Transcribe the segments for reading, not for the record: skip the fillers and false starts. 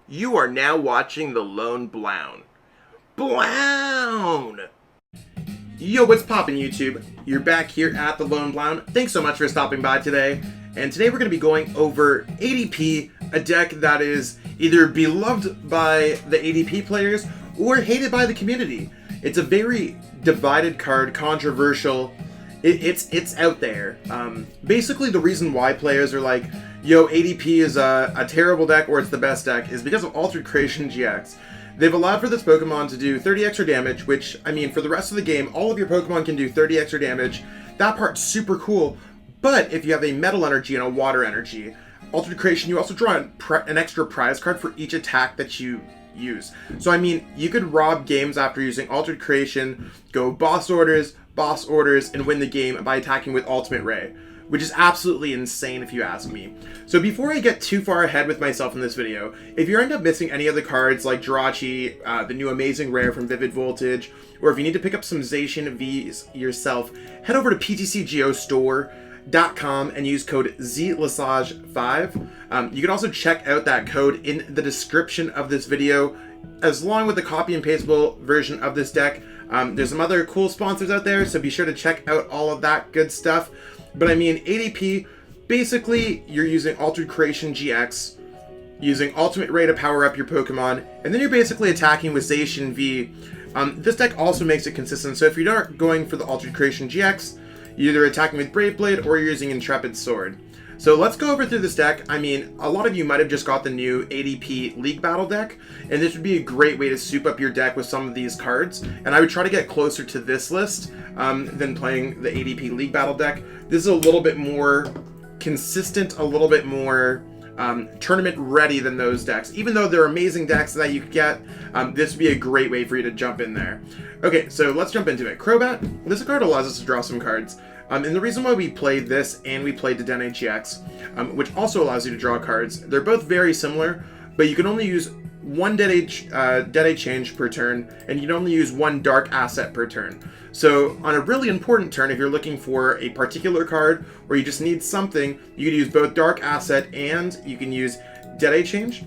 You are now watching the Lone Blown. Blown! Yo, what's poppin' YouTube? You're back here at the Lone Blown. Thanks so much for stopping by today. And today we're going to be going over ADP, a deck that is either beloved by the ADP players or hated by the community. It's a very divided card, controversial. It's out there. Basically, the reason why players are like, yo, ADP is a terrible deck or it's the best deck is because of Altered Creation GX. They've allowed for this Pokemon to do 30 extra damage, which, I mean, for the rest of the game, all of your Pokemon can do 30 extra damage. That part's super cool, but if you have a Metal Energy and a Water Energy, Altered Creation, you also draw an extra prize card for each attack that you use. So, I mean, you could rob games after using Altered Creation, go boss orders, and win the game by attacking with Ultimate Ray, which is absolutely insane if you ask me. So before I get too far ahead with myself in this video, if you end up missing any of the cards like Jirachi, the new amazing rare from Vivid Voltage, or if you need to pick up some Zacian V's yourself, head over to PTCGO store.com and use code Zacian V. You can also check out that code in the description of this video, as long with the copy and pastable version of this deck. There's some other cool sponsors out there, so be sure to check out all of that good stuff. But I mean, ADP, basically, you're using Altered Creation GX, using Ultimate Ray to power up your Pokemon, and then you're basically attacking with Zacian V. This deck also makes it consistent, so if you're not going for the Altered Creation GX, you're either attacking with Brave Blade or you're using Intrepid Sword. So let's go over through this deck. I mean, a lot of you might have just got the new ADP League Battle deck, and this would be a great way to soup up your deck with some of these cards. And I would try to get closer to this list than playing the ADP League Battle deck. This is a little bit more consistent, a little bit more tournament ready than those decks. Even though they're amazing decks that you could get, this would be a great way for you to jump in there. Okay, so let's jump into it. Crobat, this card allows us to draw some cards. And the reason why we played this and we played Dedenne-GX, which also allows you to draw cards, they're both very similar, but you can only use one Dedenne change per turn, and you can only use one dark asset per turn. So on a really important turn, if you're looking for a particular card, or you just need something, you can use both dark asset and you can use Dedenne change.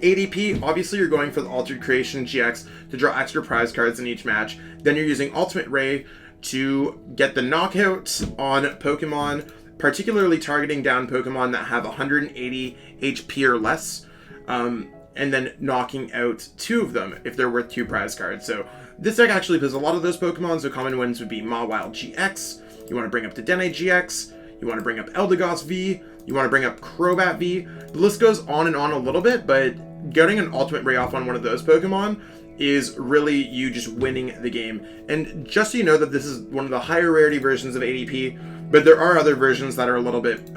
ADP, obviously you're going for the Altered Creation GX to draw extra prize cards in each match. Then you're using Ultimate Ray to get the knockout on Pokemon, particularly targeting down Pokemon that have 180 HP or less, and then knocking out two of them if they're worth 2 prize cards. So this deck actually plays a lot of those Pokemon, so common ones would be Mawile-GX, you want to bring up Dedenne-GX, you want to bring up Eldegoss V, you want to bring up Crobat V. The list goes on and on a little bit, but getting an Ultimate Ray off on one of those Pokemon is really you just winning the game. And just so you know that this is one of the higher rarity versions of ADP, but there are other versions that are a little bit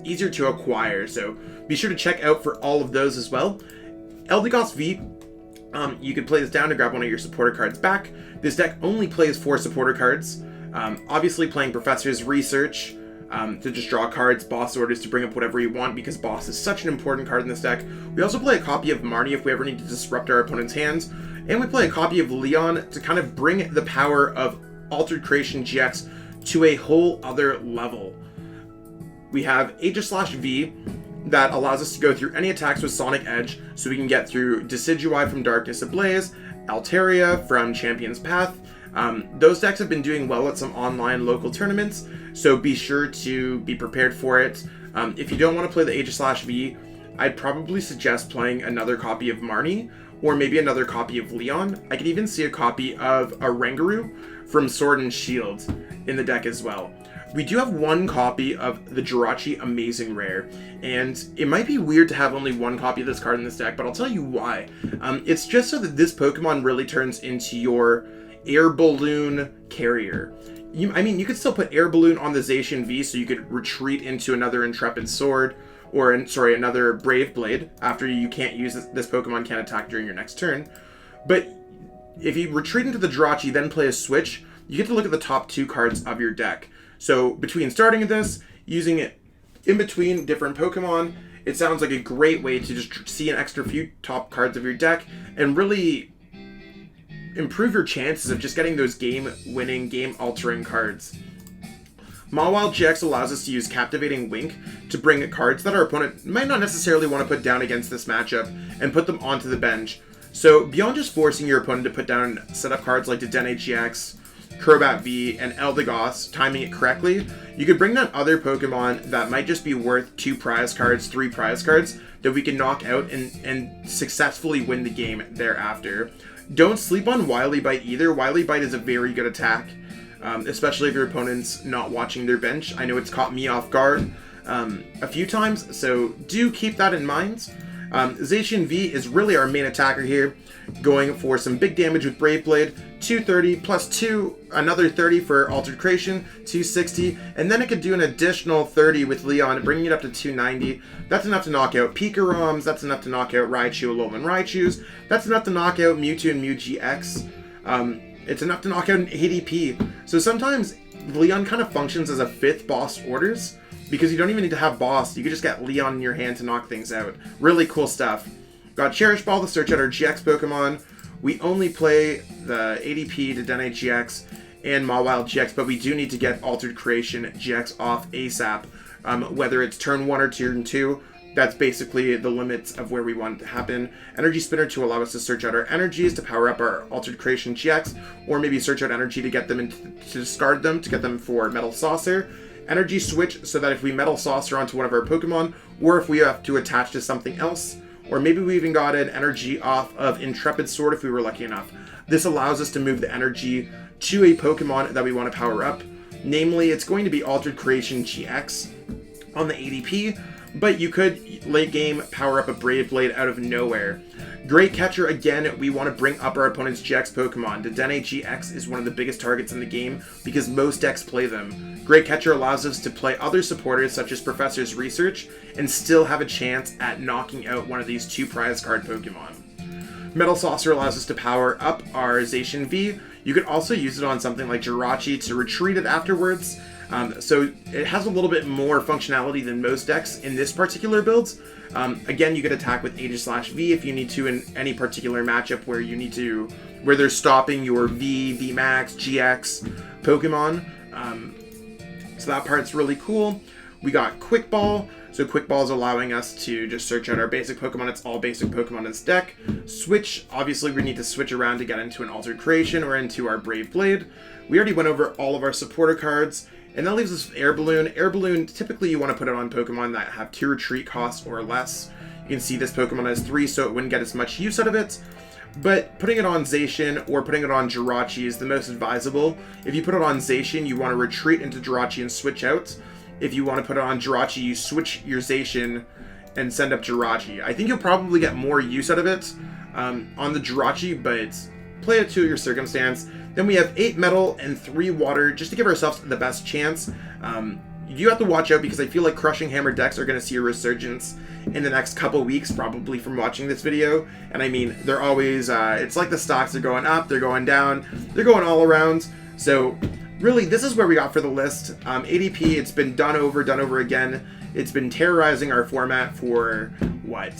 easier to acquire, so be sure to check out for all of those as well. Eldegoss V, you can play this down to grab one of your supporter cards back. This deck only plays 4 supporter cards. Obviously playing Professor's Research to just draw cards, boss orders to bring up whatever you want, because boss is such an important card in this deck. We also play a copy of Marnie if we ever need to disrupt our opponent's hands, and we play a copy of Leon to kind of bring the power of Altered Creation GX to a whole other level. We have Aegislash V that allows us to go through any attacks with Sonic Edge, so we can get through Decidueye from Darkness Ablaze, Altaria from Champion's Path. Those decks have been doing well at some online local tournaments, so be sure to be prepared for it. If you don't want to play the Aegislash V, I'd probably suggest playing another copy of Marnie, or maybe another copy of Leon. I could even see a copy of a Rangaroo from Sword and Shield in the deck as well. We do have one copy of the Jirachi Amazing Rare, and it might be weird to have only one copy of this card in this deck, but I'll tell you why. It's just so that this Pokemon really turns into your air balloon carrier. I mean, you could still put air balloon on the Zacian V, so you could retreat into another Intrepid Sword, or another Brave Blade after you can't use this Pokemon can't attack during your next turn. But if you retreat into the Jirachi, then play a switch, you get to look at the top 2 cards of your deck. So between starting this, using it in between different Pokemon, it sounds like a great way to just see an extra few top cards of your deck and really improve your chances of just getting those game-winning, game-altering cards. Mawile-GX allows us to use Captivating Wink to bring cards that our opponent might not necessarily want to put down against this matchup and put them onto the bench. So beyond just forcing your opponent to put down setup cards like Dedenne-GX, Crobat V, and Eldegoss, timing it correctly, you could bring down other Pokemon that might just be worth 2 prize cards, 3 prize cards, that we can knock out and successfully win the game thereafter. Don't sleep on Wily Bite either. Wily Bite is a very good attack, especially if your opponent's not watching their bench. I know it's caught me off guard a few times, so do keep that in mind. Zacian V is really our main attacker here, going for some big damage with Brave Blade, 230 plus 2, another 30 for Altered Creation, 260, and then it could do an additional 30 with Leon, bringing it up to 290. That's enough to knock out Pika-Roms, that's enough to knock out Raichu, Alolan Raichus, that's enough to knock out Mewtwo and Mew-GX. It's enough to knock out an ADP. So sometimes Leon kind of functions as a 5th boss orders, because you don't even need to have boss. You can just get Leon in your hand to knock things out. Really cool stuff. Got Cherish Ball to search out our GX Pokemon. We only play the ADP, Dedenne-GX, and Mawile-GX, but we do need to get Altered Creation GX off ASAP. Whether it's turn 1 or turn 2, that's basically the limits of where we want it to happen. Energy Spinner to allow us to search out our energies to power up our Altered Creation GX, or maybe search out energy to get them to discard them, to get them for Metal Saucer. Energy Switch so that if we Metal Saucer onto one of our Pokemon, or if we have to attach to something else, or maybe we even got an energy off of Intrepid Sword if we were lucky enough. This allows us to move the energy to a Pokemon that we want to power up. Namely, it's going to be Altered Creation GX on the ADP, but you could late game power up a Brave Blade out of nowhere. Great Catcher, again, we want to bring up our opponent's GX Pokemon. Dedenne-GX is one of the biggest targets in the game because most decks play them. Great Catcher allows us to play other supporters such as Professor's Research and still have a chance at knocking out one of these 2 prize card Pokemon. Metal Saucer allows us to power up our Zacian V. You could also use it on something like Jirachi to retreat it afterwards. So it has a little bit more functionality than most decks in this particular build. Again, you could attack with Aegislash V if you need to in any particular matchup where they're stopping your V Max, GX Pokemon. So that part's really cool. We got Quick Ball. So Quick Ball is allowing us to just search out our basic Pokemon. It's all basic Pokemon in this deck. Switch, obviously we need to switch around to get into an Altered Creation or into our Brave Blade. We already went over all of our supporter cards. And that leaves us with Air Balloon. Air Balloon, typically you want to put it on Pokemon that have 2 retreat costs or less. You can see this Pokemon has 3, so it wouldn't get as much use out of it. But putting it on Zacian or putting it on Jirachi is the most advisable. If you put it on Zacian, you want to retreat into Jirachi and switch out. If you want to put it on Jirachi, you switch your Zacian and send up Jirachi. I think you'll probably get more use out of it on the Jirachi, but play it to your circumstance. Then we have 8 metal and 3 water, just to give ourselves the best chance. You have to watch out because I feel like Crushing Hammer decks are going to see a resurgence in the next couple weeks, probably from watching this video. And I mean, they're always, it's like the stocks are going up, they're going down, they're going all around. So really, this is where we got for the list. ADP, it's been done over again. It's been terrorizing our format for, what,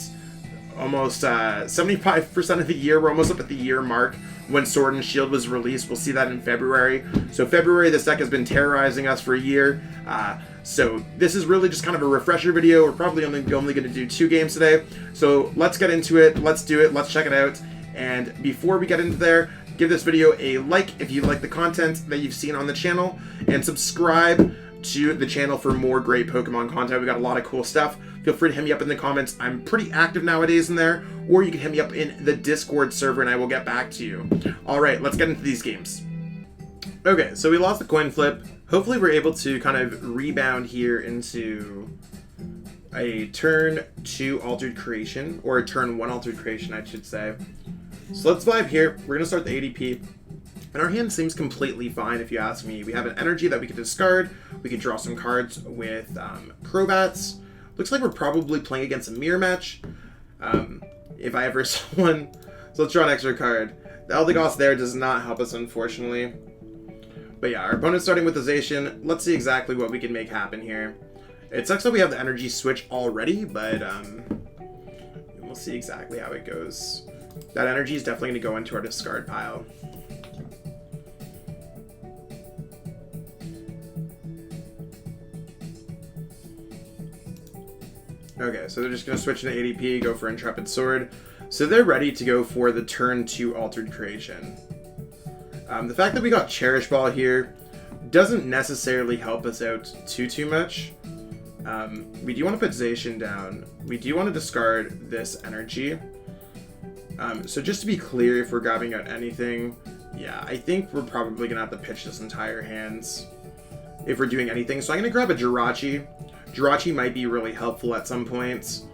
almost 75% of the year. We're almost up at the year mark when Sword and Shield was released. We'll see that in February. So February, this deck has been terrorizing us for a year. So this is really just kind of a refresher video. We're probably only going to do 2 games today. So let's get into it. Let's do it. Let's check it out. And before we get into there, give this video a like if you like the content that you've seen on the channel, and subscribe to the channel for more great Pokemon content. We got a lot of cool stuff. Feel free to hit me up in the comments. I'm pretty active nowadays in there, or you can hit me up in the Discord server and I will get back to you. All right, let's get into these games. Okay, so we lost the coin flip. Hopefully we're able to kind of rebound here into a turn 2 Altered Creation, or a turn 1 Altered Creation, I should say. So let's vibe here. We're going to start the ADP. And our hand seems completely fine, if you ask me. We have an energy that we can discard. We can draw some cards with Crobats. Looks like we're probably playing against a mirror match, if I ever saw one. So let's draw an extra card. The Eldegoss there does not help us, unfortunately. But yeah, our opponent's starting with the Zacian. Let's see exactly what we can make happen here. It sucks that we have the energy switch already, but we'll see exactly how it goes. That energy is definitely going to go into our discard pile. Okay, so they're just going to switch into ADP, go for Intrepid Sword. So they're ready to go for the turn 2 Altered Creation. The fact that we got Cherish Ball here doesn't necessarily help us out too much. We do want to put Zacian down. We do want to discard this energy. So just to be clear, if we're grabbing out anything, yeah, I think we're probably going to have to pitch this entire hands if we're doing anything. So I'm going to grab a Jirachi. Jirachi might be really helpful at some points.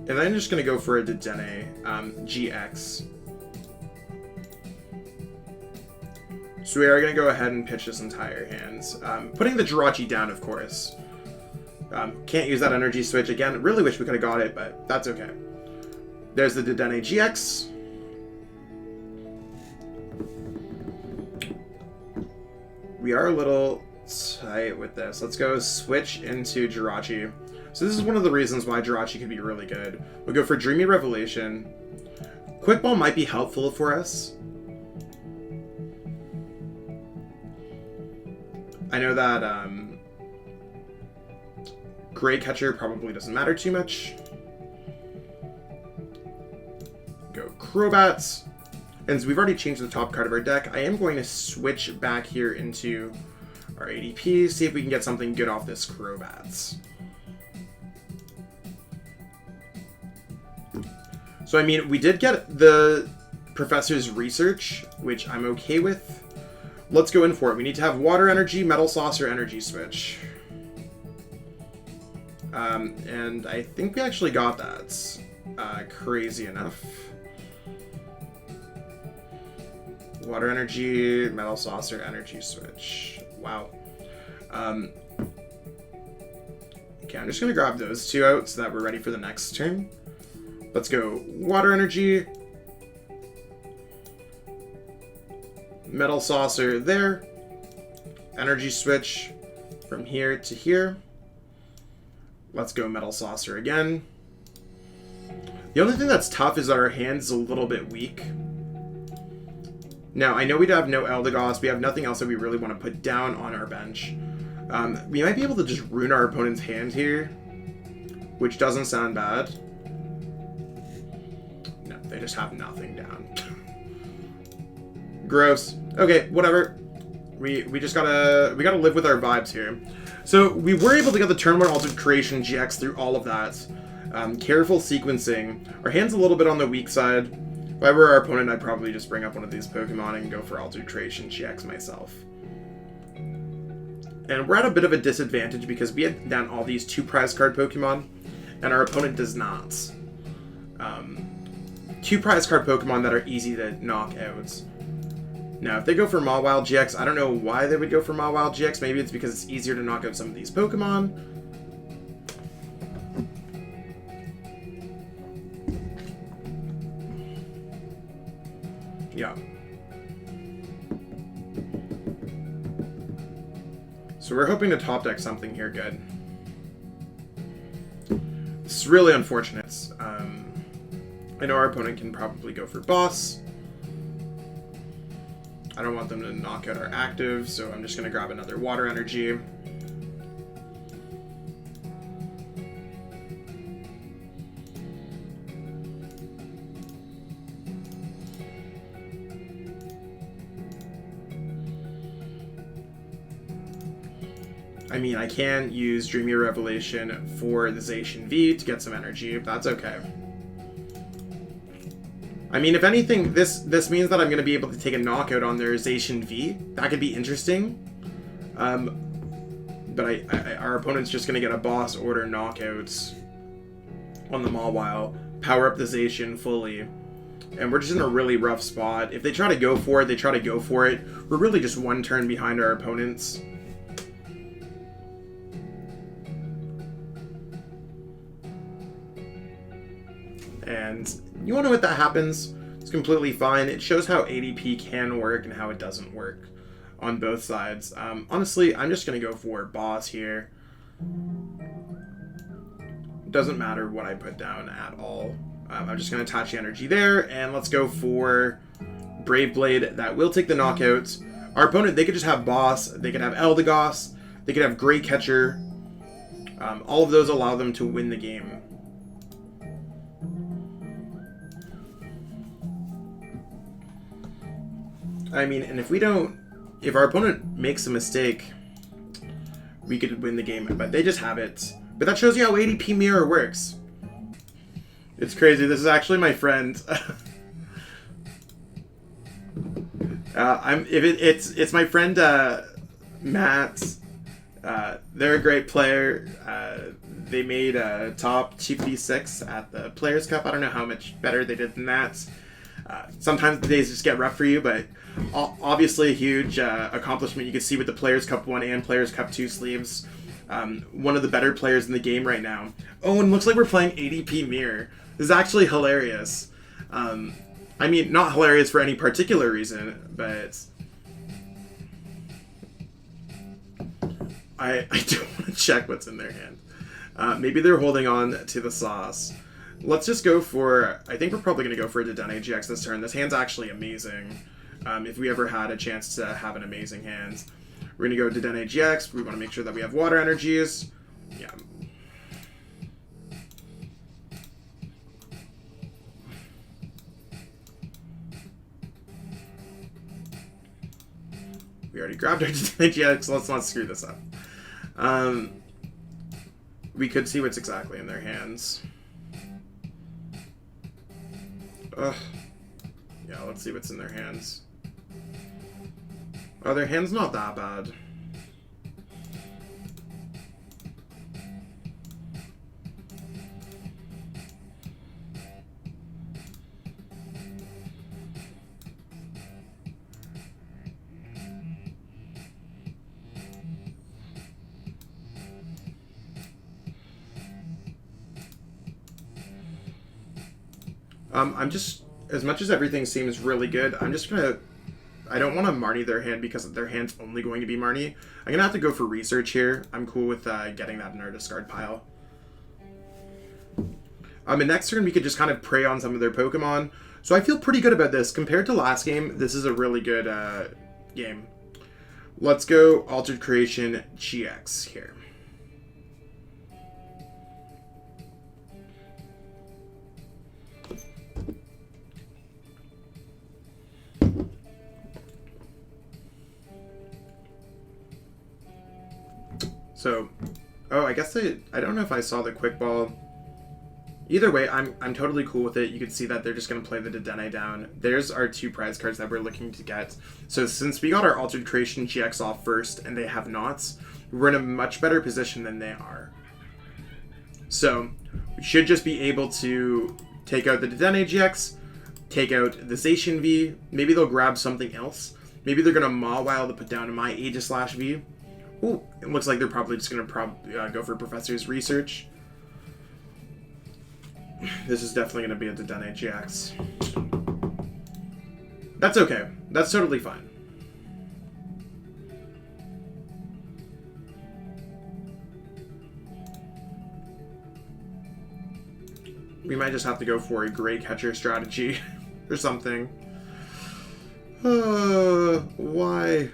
And then I'm just going to go for a Dedenne-GX. So we are going to go ahead and pitch this entire hands. Putting the Jirachi down, of course. Can't use that energy switch. Again, really wish we could have got it, but that's okay. There's the Dedenne-GX. We are a little tight with this. Let's go switch into Jirachi. So this is one of the reasons why Jirachi could be really good. We'll go for Dreamy Revelation. Quick Ball might be helpful for us. I know that Great Catcher probably doesn't matter too much. Go Crobat. And so we've already changed the top card of our deck. I am going to switch back here into our ADP, see if we can get something good off this Crobat. So, I mean, we did get the Professor's Research, which I'm okay with. Let's go in for it. We need to have Water Energy, Metal Saucer, Energy Switch. And I think we actually got that. Crazy enough. Water Energy, Metal Saucer, Energy Switch. Wow. Okay, I'm just going to grab those two out so that we're ready for the next turn. Let's go Water Energy. Metal Saucer there. Energy Switch from here to here. Let's go Metal Saucer again. The only thing that's tough is that our hand's a little bit weak. Now, I know we have no Eldegoss. We have nothing else that we really want to put down on our bench. We might be able to just ruin our opponent's hand here, which doesn't sound bad. No, they just have nothing down. Gross. Okay, whatever. We gotta live with our vibes here. So we were able to get the turn 1 Altered Creation GX through all of that. Careful sequencing. Our hand's a little bit on the weak side. If I were our opponent, I'd probably just bring up one of these Pokemon and go for Altered Creation GX myself. And we're at a bit of a disadvantage because we have down all these 2 prize card Pokemon, and our opponent does not. 2 prize card Pokemon that are easy to knock out. Now, if they go for Mawile-GX, I don't know why they would go for Mawile-GX. Maybe it's because it's easier to knock out some of these Pokemon. Yeah. So we're hoping to top deck something here good. This is really unfortunate. I know our opponent can probably go for Boss. I don't want them to knock out our active, so I'm just going to grab another Water Energy. I mean, I can use Dreamy Revelation for the Zacian V to get some energy. That's okay. I mean, if anything, this means that I'm going to be able to take a knockout on their Zacian V. That could be interesting. But our opponent's just going to get a boss order knockout on the Mawile, power up the Zacian fully, and we're just in a really rough spot. If they try to go for it, they try to go for it. We're really just 1 turn behind our opponents. And you want to know what that happens? It's completely fine. It shows how ADP can work and how it doesn't work on both sides. Honestly, I'm just going to go for Boss here. Doesn't matter what I put down at all. I'm just going to attach the energy there, and let's go for Brave Blade. That will take the knockout. Our opponent, they could just have Boss. They could have Eldegoss. They could have Great Catcher. All of those allow them to win the game. I mean, and if our opponent makes a mistake, we could win the game, but they just have it. But that shows you how ADP Mirror works. It's crazy. This is actually my friend. It's my friend Matt. They're a great player. They made a top 2v6 at the Players Cup. I don't know how much better they did than that. Sometimes the days just get rough for you, but obviously a huge accomplishment. You can see with the Players Cup 1 and Players Cup 2 sleeves. One of the better players in the game right now. Oh, and looks like we're playing ADP Mirror. This is actually hilarious. I mean, not hilarious for any particular reason, but I do want to check what's in their hand. Maybe they're holding on to the sauce. Let's just go for... I think we're probably going to go for a Dedenne-GX this turn. This hand's actually amazing. If we ever had a chance to have an amazing hand. We're going to go Dedenne-GX. We want to make sure that we have water energies. Yeah. We already grabbed our Dedenne-GX. Let's not screw this up. We could see what's exactly in their hands. Ugh. Yeah, let's see what's in their hands. Oh, their hand's not that bad. I'm just, as much as everything seems really good, I'm just gonna, I don't want to Marnie their hand because their hand's only going to be Marnie. I'm gonna have to go for research here. I'm cool with getting that in our discard pile. And next turn we could just kind of prey on some of their Pokemon. So I feel pretty good about this. Compared to last game, this is a really good game. Let's go Altered Creation GX here. So, oh, I guess I don't know if I saw the Quick Ball. Either way, I'm totally cool with it. You can see that they're just going to play the Dedenne down. There's our two prize cards that we're looking to get. So since we got our Altered Creation GX off first and they have not, we're in a much better position than they are. So we should just be able to take out the Dedenne-GX, take out the Zacian V. Maybe they'll grab something else. Maybe they're going to Mawile to put down my Aegislash V. Ooh, it looks like they're probably just going to go for Professor's Research. This is definitely going to be a Dedenne-GX. That's okay. That's totally fine. We might just have to go for a Gray Catcher strategy or something. Why?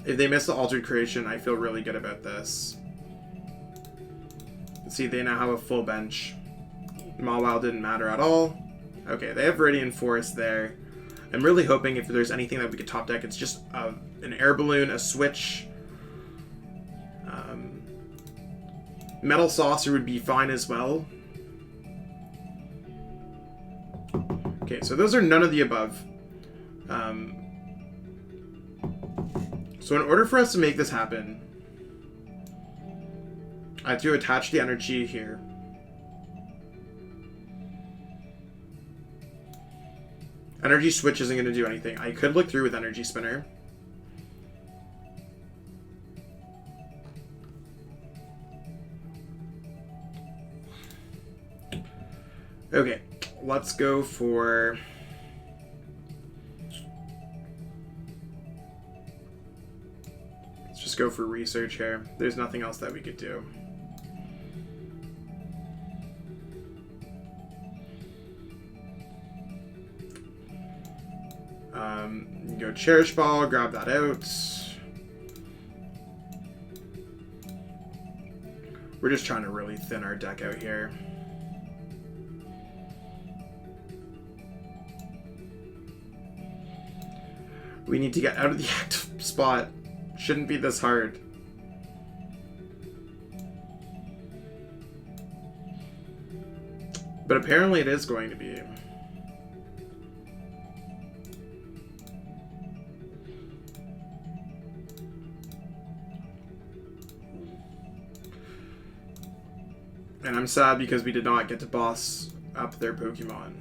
If they miss the Altered Creation, I feel really good about this. See, they now have a full bench. Mawile didn't matter at all. Okay, they have Viridian Forest there. I'm really hoping if there's anything that we could top deck, it's just an Air Balloon, a Switch. Metal Saucer would be fine as well. Okay, so those are none of the above. So in order for us to make this happen, I have to attach the energy here. Energy Switch isn't going to do anything. I could look through with Energy Spinner. Okay, let's go for... Let's just go for research here. There's nothing else that we could do. Go Cherish Ball, grab that out. We're just trying to really thin our deck out here. We need to get out of the active spot. Shouldn't be this hard. But apparently it is going to be. And I'm sad because we did not get to boss up their Pokemon.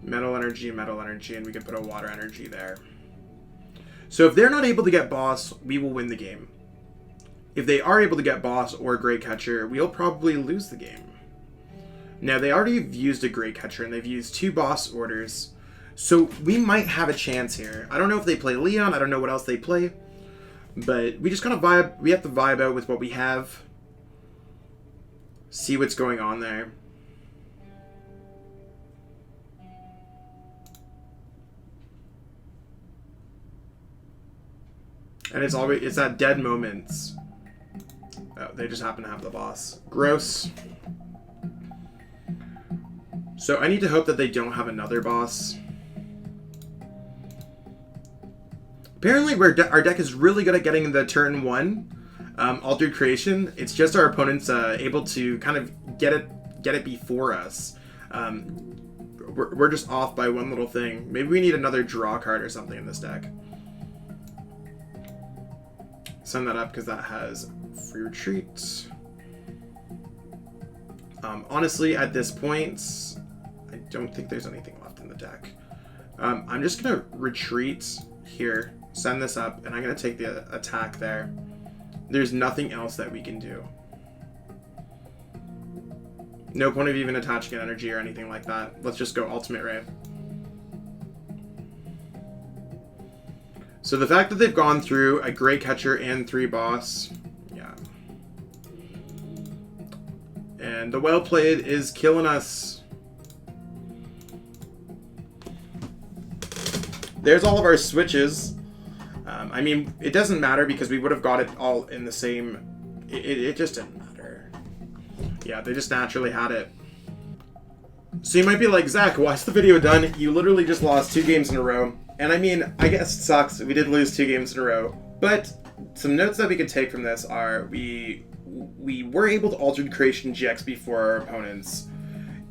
Metal Energy, and we can put a Water Energy there. So if they're not able to get boss, we will win the game. If they are able to get boss or Great Catcher, we'll probably lose the game. Now, they already have used a Great Catcher, and they've used 2 boss orders. So we might have a chance here. I don't know if they play Leon, I don't know what else they play. But we just kind of vibe, we have to vibe out with what we have. See what's going on there. And it's that dead moments. Oh, they just happen to have the boss. Gross. So I need to hope that they don't have another boss. Apparently our deck is really good at getting the turn 1 Altered Creation. It's just our opponent's able to kind of get it before us. We're just off by one little thing. Maybe we need another draw card or something in this deck. Send that up because that has free retreat. Honestly, at this point, I don't think there's anything left in the deck. I'm just going to retreat here, send this up, and I'm going to take the attack there. There's nothing else that we can do. No point of even attaching an energy or anything like that. Let's just go Ultimate Ray. So the fact that they've gone through a Great Catcher and 3 boss, yeah. And the Well Played is killing us. There's all of our switches. I mean, it doesn't matter because we would have got it all in the same... It just didn't matter. Yeah, they just naturally had it. So you might be like, Zach, why's the video done? You literally just lost 2 games in a row. And I mean, I guess it sucks. We did lose 2 games in a row. But some notes that we could take from this are we were able to Altered Creation GX before our opponents.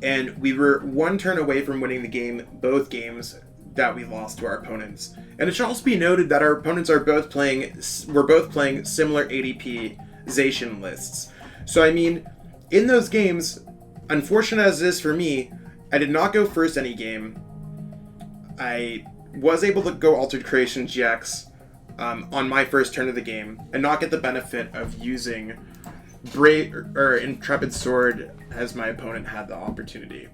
And we were 1 turn away from winning the game, both games that we lost to our opponents. And it should also be noted that our opponents are both playing, we're both playing similar ADP Zacian lists. So I mean, in those games, unfortunate as it is for me, I did not go first any game. I was able to go Altered Creation GX on my first turn of the game and not get the benefit of using Intrepid Sword as my opponent had the opportunity.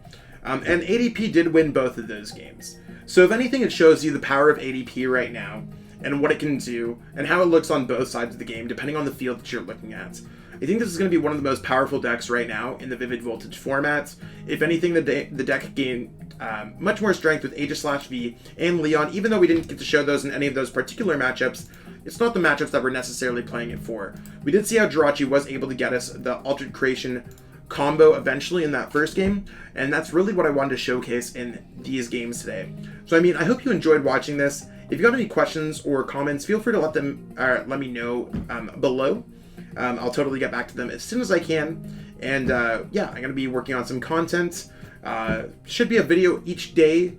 And ADP did win both of those games. So if anything, it shows you the power of ADP right now and what it can do and how it looks on both sides of the game depending on the field that you're looking at. I think this is going to be one of the most powerful decks right now in the Vivid Voltage format. If anything, the deck gained much more strength with Aegislash V and Leon, even though we didn't get to show those in any of those particular matchups. It's not the matchups that we're necessarily playing it for. We did see how Jirachi was able to get us the Altered Creation combo eventually in that first game, and that's really what I wanted to showcase in these games today. So I mean, I hope you enjoyed watching this. If you got any questions or comments, feel free to let me know below. I'll totally get back to them as soon as I can. And yeah, I'm going to be working on some content. Should be a video each day,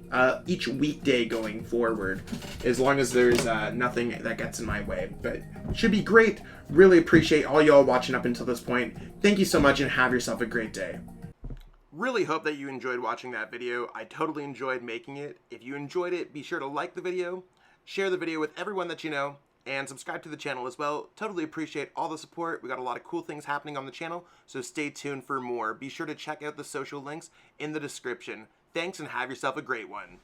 each weekday going forward, as long as there's nothing that gets in my way. But it should be great. Really appreciate all y'all watching up until this point. Thank you so much and have yourself a great day. Really hope that you enjoyed watching that video. I totally enjoyed making it. If you enjoyed it, be sure to like the video, share the video with everyone that you know, and subscribe to the channel as well. Totally appreciate all the support. We got a lot of cool things happening on the channel, so stay tuned for more. Be sure to check out the social links in the description. Thanks and have yourself a great one.